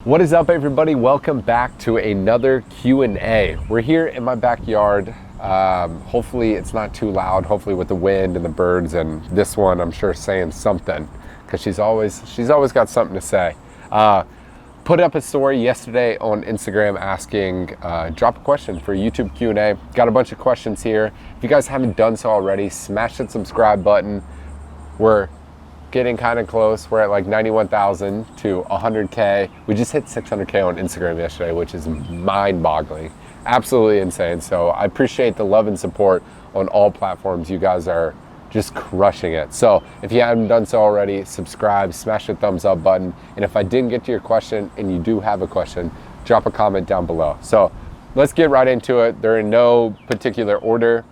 What is up, everybody? Welcome back to another Q&A. We're here in my backyard. Hopefully it's not too loud, hopefully with the wind and the birds, and this one I'm sure saying something because she's always got something to say. Put up a story yesterday on Instagram asking, drop a question for YouTube Q&A. Got a bunch of questions here. If you guys haven't done so already, smash that subscribe button. We're getting kind of close. We're at like 91,000 to 100K. We just hit 600K on Instagram yesterday, which is mind-boggling, absolutely insane. So I appreciate the love and support on all platforms. You guys are just crushing it. So if you haven't done so already, subscribe, smash the thumbs up button. And if I didn't get to your question and you do have a question, drop a comment down below. So let's get right into it. They're in no particular order.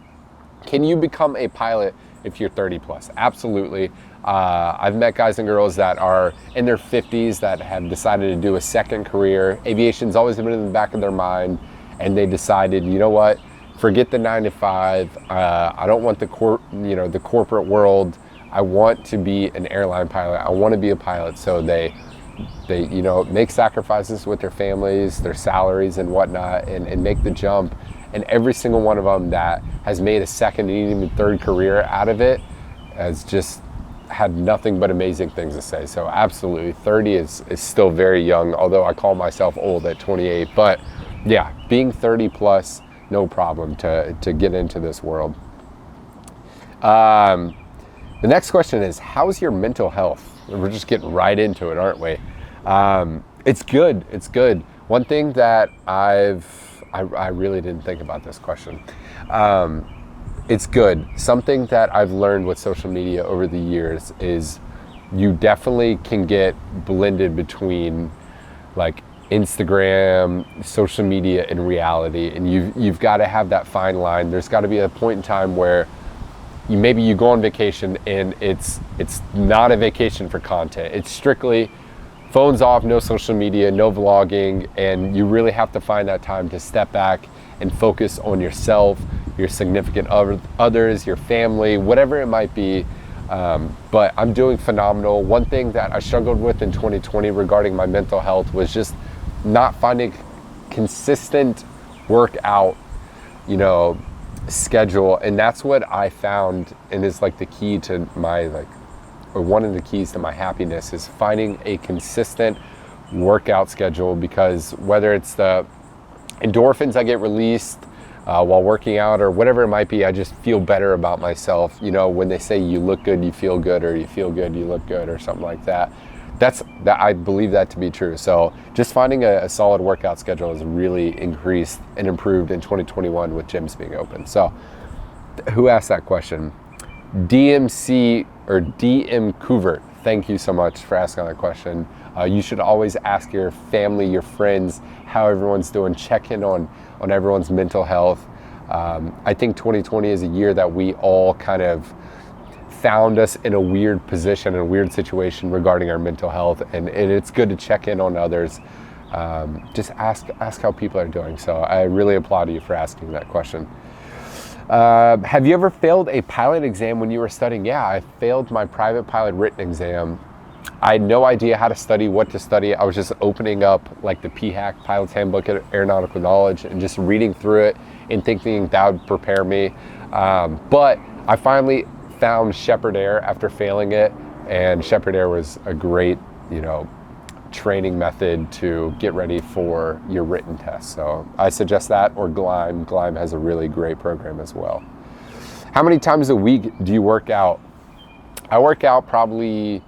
Can you become a pilot if you're 30 plus? Absolutely. I've met guys and girls that are in their 50s that have decided to do a second career. Aviation's always been in the back of their mind, and they decided, you know what, forget the 9 to 5. I don't want the corporate world. I want to be an airline pilot. I want to be a pilot. So they make sacrifices with their families, their salaries and whatnot, and make the jump. And every single one of them that has made a second and even third career out of it has just had nothing but amazing things to say. So absolutely, 30 is still very young, although I call myself old at 28. But yeah, being 30 plus, no problem to get into this world. The next question is, how's your mental health? We're just getting right into it, aren't we? It's good. It's good. One thing that I really didn't think about this question. It's good. Something that I've learned with social media over the years is you definitely can get blended between like Instagram, social media, and reality. And you've got to have that fine line. There's got to be a point in time where maybe you go on vacation and it's not a vacation for content. It's strictly phones off, no social media, no vlogging, and you really have to find that time to step back and focus on yourself, your significant others, your family, whatever it might be. But I'm doing phenomenal. One thing that I struggled with in 2020 regarding my mental health was just not finding consistent workout, schedule. And that's what I found, and is like the key to my one of the keys to my happiness is finding a consistent workout schedule, because whether it's the endorphins I get released while working out or whatever it might be, I just feel better about myself. When they say you look good, you feel good, or you feel good, you look good, or something like that. I believe that to be true. So just finding a solid workout schedule has really increased and improved in 2021 with gyms being open. So who asked that question? DMC or DM Couvert, thank you so much for asking that question. You should always ask your family, your friends, how everyone's doing. Check in on everyone's mental health. I think 2020 is a year that we all kind of found us in a weird position, in a weird situation regarding our mental health, and it's good to check in on others. Just ask how people are doing. So I really applaud you for asking that question. Have you ever failed a pilot exam when you were studying? Yeah, I failed my private pilot written exam. I had no idea how to study, what to study. I was just opening up like the PHAC, Pilot's Handbook of Aeronautical Knowledge, and just reading through it and thinking that would prepare me. But I finally found Shepherd Air after failing it, and Shepherd Air was a great, training method to get ready for your written test. So I suggest that, or Gleim. Gleim has a really great program as well. How many times a week do you work out? I work out probably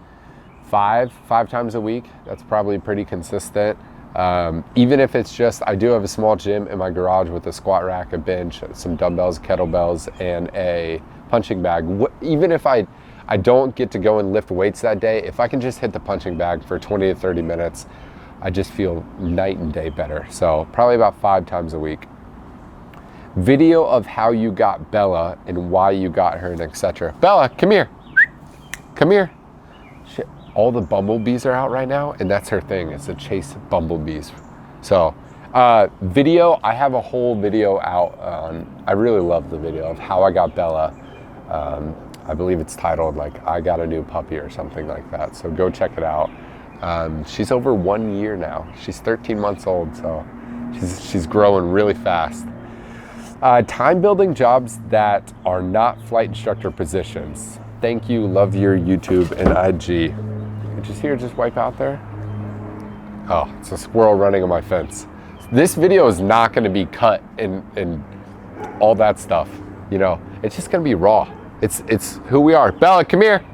five times a week. That's probably pretty consistent. Even if it's just, I do have a small gym in my garage with a squat rack, a bench, some dumbbells, kettlebells, and a punching bag. Even if I don't get to go and lift weights that day, if I can just hit the punching bag for 20 to 30 minutes, I just feel night and day better. So probably about 5 times a week. Video of how you got Bella and why you got her, and etc. Bella, come here. Come here. Shit, all the bumblebees are out right now, and that's her thing, is to chase bumblebees. So video, I have a whole video out on, I really love the video of how I got Bella. I believe it's titled like I Got a New Puppy or something like that. So go check it out. She's over 1 year now. She's 13 months old, so she's growing really fast. Time building jobs that are not flight instructor positions. Thank you, love your YouTube and IG. Did you see her just wipe out there? Oh, it's a squirrel running on my fence. This video is not gonna be cut and all that stuff, you know. It's just gonna be raw. It's who we are. Bella, come here.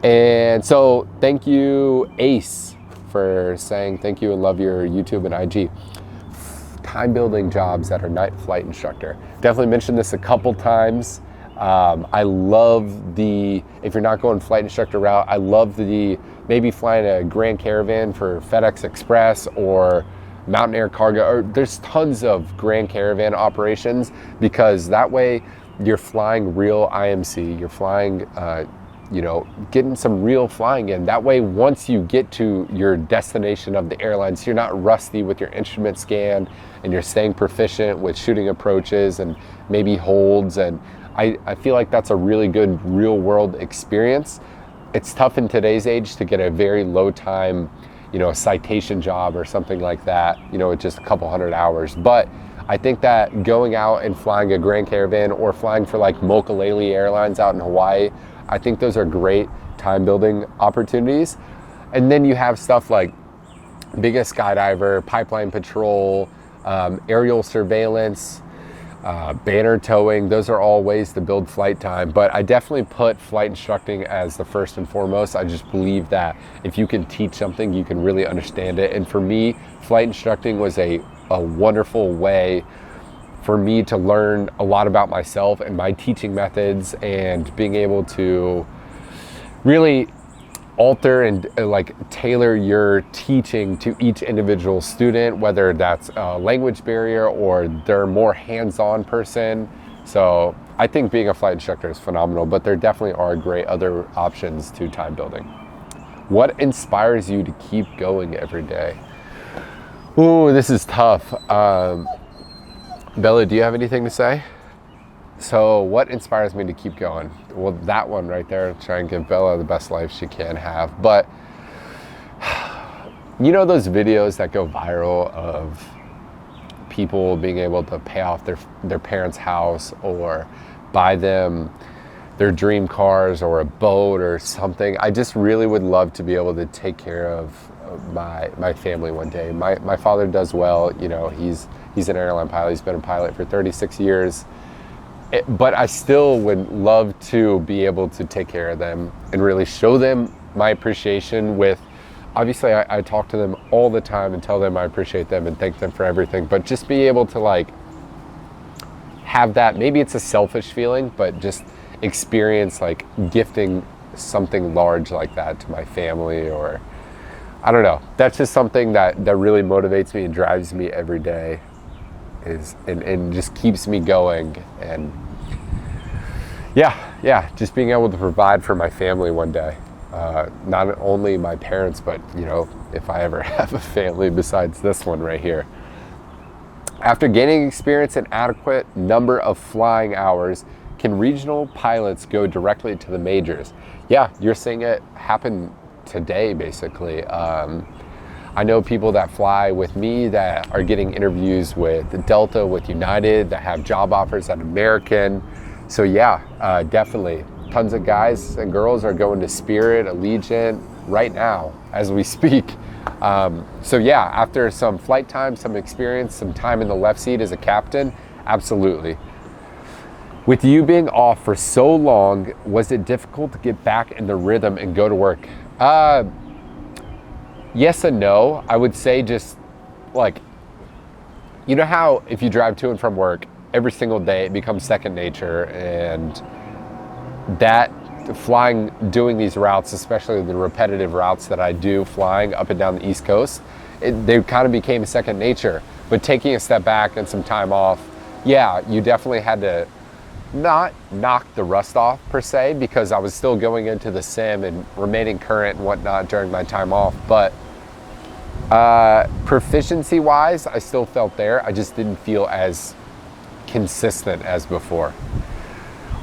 And so thank you, Ace, for saying thank you and love your YouTube and IG. Time building jobs that are night flight instructor. Definitely mentioned this a couple times. I love if you're not going flight instructor route, I love maybe flying a Grand Caravan for FedEx Express or Mountain Air Cargo, or there's tons of Grand Caravan operations, because that way you're flying real IMC, you're flying, you know, getting some real flying in. That way, once you get to your destination of the airlines, you're not rusty with your instrument scan, and you're staying proficient with shooting approaches and maybe holds. And I feel like that's a really good real world experience. It's tough in today's age to get a very low time, you know, a citation job or something like that, you know, with just a couple hundred hours. But I think that going out and flying a Grand Caravan or flying for like Mokulele Airlines out in Hawaii, I think those are great time building opportunities. And then you have stuff like biggest skydiver, pipeline patrol, aerial surveillance, banner towing. Those are all ways to build flight time. But I definitely put flight instructing as the first and foremost. I just believe that if you can teach something, you can really understand it. And for me, flight instructing was a wonderful way for me to learn a lot about myself and my teaching methods, and being able to really alter and like tailor your teaching to each individual student, whether that's a language barrier or they're more hands-on person. So I think being a flight instructor is phenomenal, but there definitely are great other options to time building. What inspires you to keep going every day? Ooh, this is tough. Bella, do you have anything to say? So what inspires me to keep going? Well, that one right there, try and give Bella the best life she can have. But you know those videos that go viral of people being able to pay off their parents' house or buy them their dream cars or a boat or something? I just really would love to be able to take care of my family one day. My father does well, you know, he's an airline pilot. He's been a pilot for 36 years. But I still would love to be able to take care of them and really show them my appreciation with, obviously I talk to them all the time and tell them I appreciate them and thank them for everything, but just be able to like have that, maybe it's a selfish feeling, but just experience like gifting something large like that to my family, or I don't know. That's just something that really motivates me and drives me every day, and just keeps me going. And yeah, just being able to provide for my family one day. Not only my parents, but you know, if I ever have a family besides this one right here. After gaining experience and adequate number of flying hours, can regional pilots go directly to the majors? Yeah, you're seeing it happen today, basically. I know people that fly with me that are getting interviews with Delta, with United, that have job offers at American. So yeah, definitely. Tons of guys and girls are going to Spirit, Allegiant right now as we speak. So yeah, after some flight time, some experience, some time in the left seat as a captain, absolutely. With you being off for so long, was it difficult to get back in the rhythm and go to work? Yes and no. I would say just like, you know how if you drive to and from work every single day, it becomes second nature, and that flying, doing these routes, especially the repetitive routes that I do flying up and down the East Coast, they kind of became second nature. But taking a step back and some time off, yeah, you definitely had to not knock the rust off per se, because I was still going into the sim and remaining current and whatnot during my time off. But proficiency wise, I still felt there. I just didn't feel as consistent as before.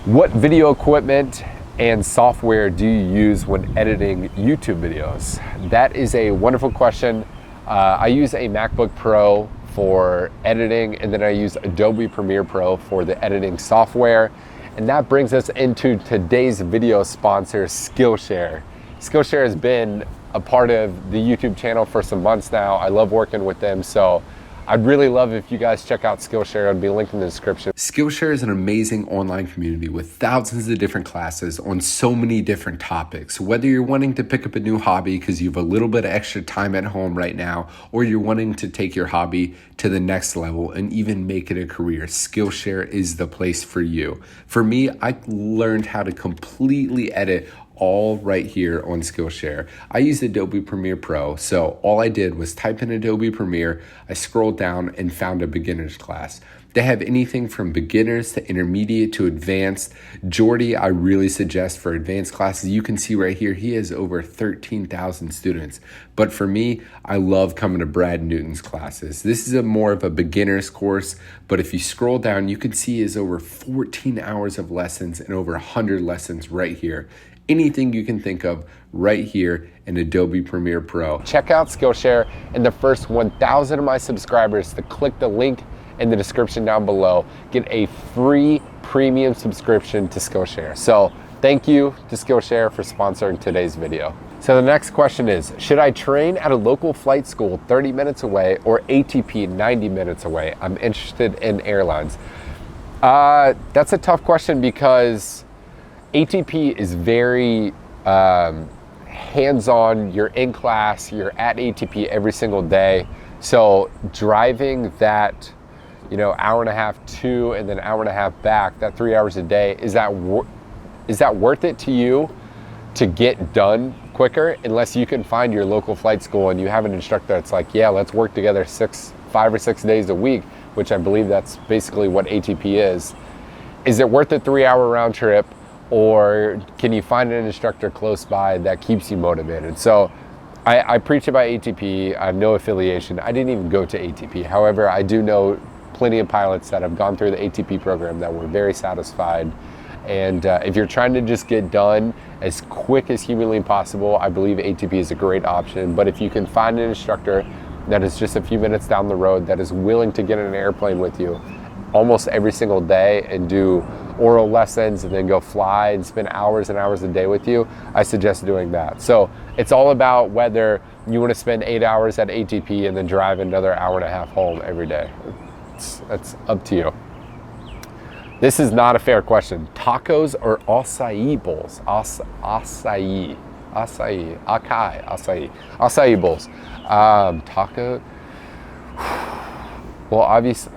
What video equipment and software do you use when editing YouTube videos? That is a wonderful question. I use a MacBook Pro for editing, and then I use Adobe Premiere Pro for the editing software. And that brings us into today's video sponsor, Skillshare. Skillshare has been a part of the YouTube channel for some months now. I love working with them, so I'd really love if you guys check out Skillshare. It'll be linked in the description. Skillshare is an amazing online community with thousands of different classes on so many different topics. Whether you're wanting to pick up a new hobby because you have a little bit of extra time at home right now, or you're wanting to take your hobby to the next level and even make it a career, Skillshare is the place for you. For me, I learned how to completely edit all right here on Skillshare. I use Adobe Premiere Pro, so all I did was type in Adobe Premiere, I scrolled down and found a beginner's class. They have anything from beginners to intermediate to advanced. Jordy, I really suggest for advanced classes. You can see right here, he has over 13,000 students. But for me, I love coming to Brad Newton's classes. This is more of a beginner's course, but if you scroll down, you can see he has over 14 hours of lessons and over 100 lessons right here. Anything you can think of right here in Adobe Premiere Pro. Check out Skillshare, and the first 1,000 of my subscribers to click the link in the description down below get a free premium subscription to Skillshare. So thank you to Skillshare for sponsoring today's video. So the next question is, should I train at a local flight school 30 minutes away or ATP 90 minutes away? I'm interested in airlines. That's a tough question because ATP is very hands-on. You're in class, you're at ATP every single day. So driving that, hour and a half to and then hour and a half back, that 3 hours a day, is that worth it to you to get done quicker? Unless you can find your local flight school and you have an instructor that's like, yeah, let's work together 5 or 6 days a week, which I believe that's basically what ATP is. Is it worth a 3-hour round trip? Or can you find an instructor close by that keeps you motivated? So I preach about ATP. I have no affiliation. I didn't even go to ATP. However, I do know plenty of pilots that have gone through the ATP program that were very satisfied. And if you're trying to just get done as quick as humanly possible, I believe ATP is a great option. But if you can find an instructor that is just a few minutes down the road that is willing to get in an airplane with you almost every single day and do oral lessons and then go fly and spend hours and hours a day with you, I suggest doing that. So it's all about whether you want to spend 8 hours at ATP and then drive another hour and a half home every day. That's up to you. This is not a fair question. Tacos or acai bowls? Acai bowls. Taco. Well, obviously,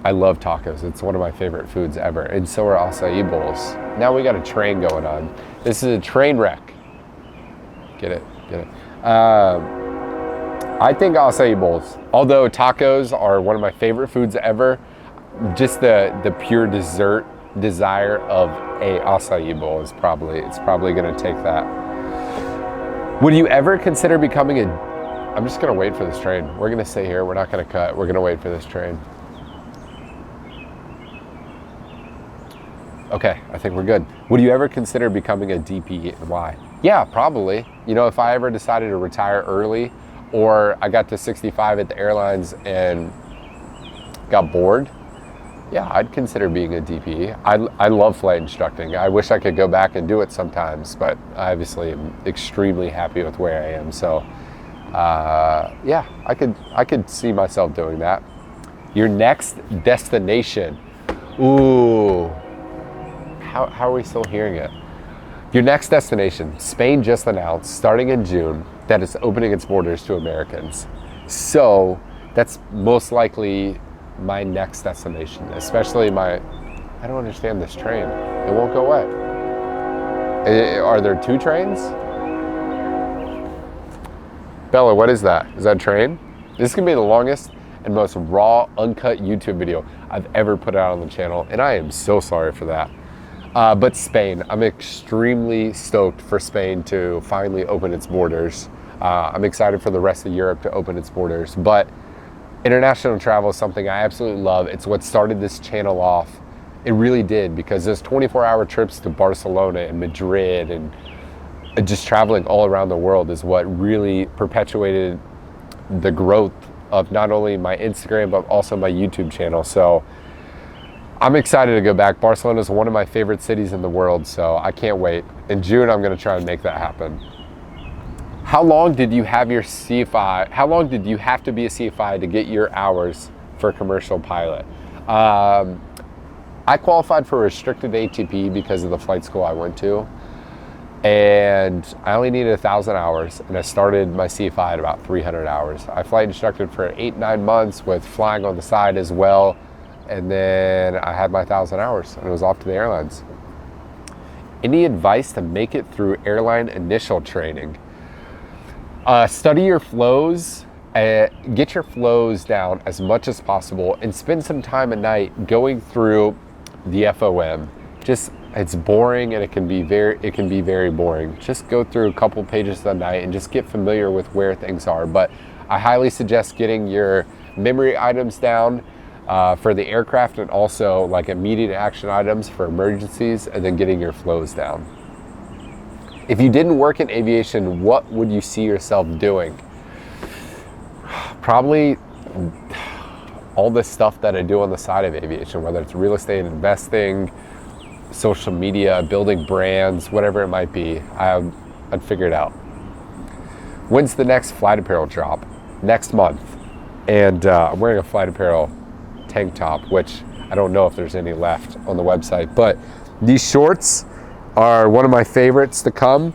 I love tacos. It's one of my favorite foods ever. And so are acai bowls. Now we got a train going on. This is a train wreck. Get it? I think acai bowls. Although tacos are one of my favorite foods ever, just the pure dessert desire of a acai bowl is probably gonna take that. Would you ever consider becoming I'm just gonna wait for this train. We're gonna stay here, we're not gonna cut. We're gonna wait for this train. Okay, I think we're good. Would you ever consider becoming a DP and why? Yeah, probably. If I ever decided to retire early or I got to 65 at the airlines and got bored, yeah, I'd consider being a DP. I love flight instructing. I wish I could go back and do it sometimes, but I obviously am extremely happy with where I am. So yeah, I could see myself doing that. Your next destination. Ooh, how are we still hearing it? Your next destination. Spain just announced, starting in June, that it's opening its borders to Americans. So that's most likely my next destination, especially I don't understand this train. It won't go away. Are there 2 trains? Bella, what is that? Is that a train? This is gonna be the longest and most raw, uncut YouTube video I've ever put out on the channel, and I am so sorry for that. But Spain, I'm extremely stoked for Spain to finally open its borders. I'm excited for the rest of Europe to open its borders, but international travel is something I absolutely love. It's what started this channel off. It really did, because those 24-hour trips to Barcelona and Madrid and just traveling all around the world is what really perpetuated the growth of not only my Instagram, but also my YouTube channel. So I'm excited to go back. Barcelona is one of my favorite cities in the world, so I can't wait. In June, I'm gonna try and make that happen. How long did you have your CFI? How long did you have to be a CFI to get your hours for commercial pilot? I qualified for restricted ATP because of the flight school I went to, and I only needed 1,000 hours, and I started my CFI at about 300 hours. I flight instructed for 8-9 months with flying on the side as well, and then I had my 1,000 hours, and it was off to the airlines. Any advice to make it through airline initial training? Study your flows, get your flows down as much as possible, and spend some time at night going through the FOM. It's boring, and it can be very boring. Just go through a couple pages a night and just get familiar with where things are. But I highly suggest getting your memory items down for the aircraft, and also like immediate action items for emergencies, and then getting your flows down. If you didn't work in aviation, what would you see yourself doing? Probably all the stuff that I do on the side of aviation, whether it's real estate investing, social media, building brands, whatever it might be. I'd figure it out. When's the next Flyt Apparel drop? Next month. And I'm wearing a Flyt Apparel tank top, which I don't know if there's any left on the website, but these shorts are one of my favorites to come.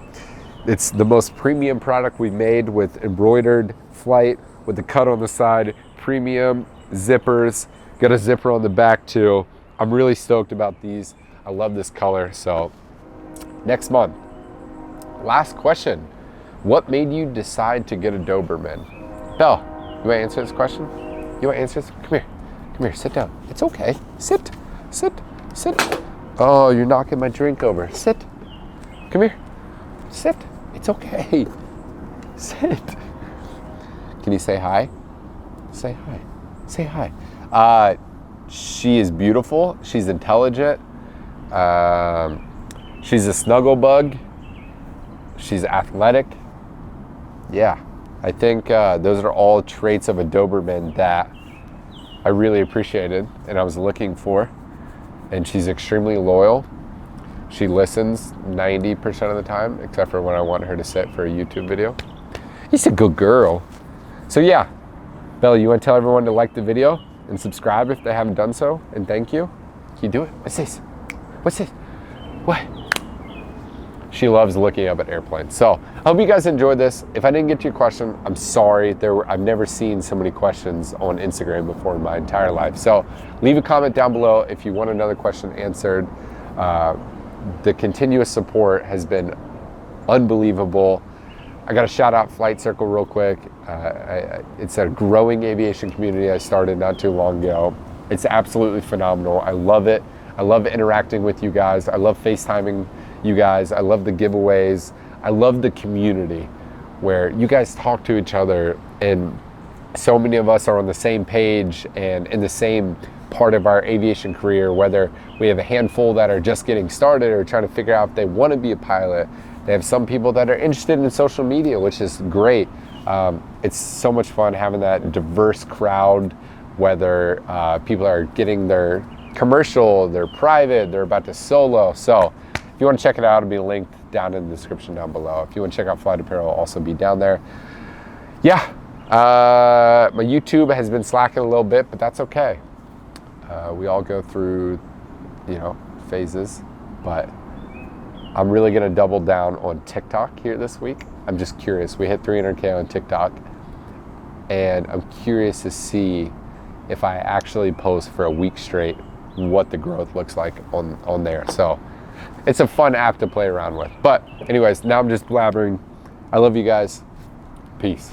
It's the most premium product we've made, with embroidered Flyt, with the cut on the side, premium zippers, got a zipper on the back too. I'm really stoked about these. I love this color. So next month. Last question. What made you decide to get a Doberman? Bell, you want to answer this question? You want to answer this? Come here, sit down. It's okay. Sit. Oh, you're knocking my drink over. Sit. Come here. Sit. It's okay. Sit. Can you say hi? Say hi. Say hi. She is beautiful. She's intelligent. She's a snuggle bug. She's athletic. Yeah, I think those are all traits of a Doberman that I really appreciated and I was looking for. And she's extremely loyal. She listens 90% of the time, except for when I want her to sit for a YouTube video. He's a good girl. So yeah, Bella, you want to tell everyone to like the video and subscribe if they haven't done so? And thank you. Can you do it? What's this? What's this? What? She loves looking up at airplanes. So I hope you guys enjoyed this. If I didn't get to your question, I'm sorry. I've never seen so many questions on Instagram before in my entire life. So leave a comment down below if you want another question answered. The continuous support has been unbelievable. I got to shout out Flyt Circle real quick. It's a growing aviation community I started not too long ago. It's absolutely phenomenal. I love it. I love interacting with you guys. I love FaceTiming you guys. I love the giveaways. I love the community where you guys talk to each other, and so many of us are on the same page and in the same part of our aviation career, whether we have a handful that are just getting started or trying to figure out if they want to be a pilot. They have some people that are interested in social media, which is great. It's so much fun having that diverse crowd, whether people are getting their commercial, they're private, they're about to solo. So if you want to check it out, it'll be linked down in the description down below. If you want to check out Flyt Apparel, it'll also be down there. Yeah, my YouTube has been slacking a little bit, but that's okay. We all go through, phases, but I'm really gonna double down on TikTok here this week. I'm just curious. We hit 300K on TikTok, and I'm curious to see if I actually post for a week straight, what the growth looks like on there. So it's a fun app to play around with. But anyways, now I'm just blabbering. I love you guys. Peace.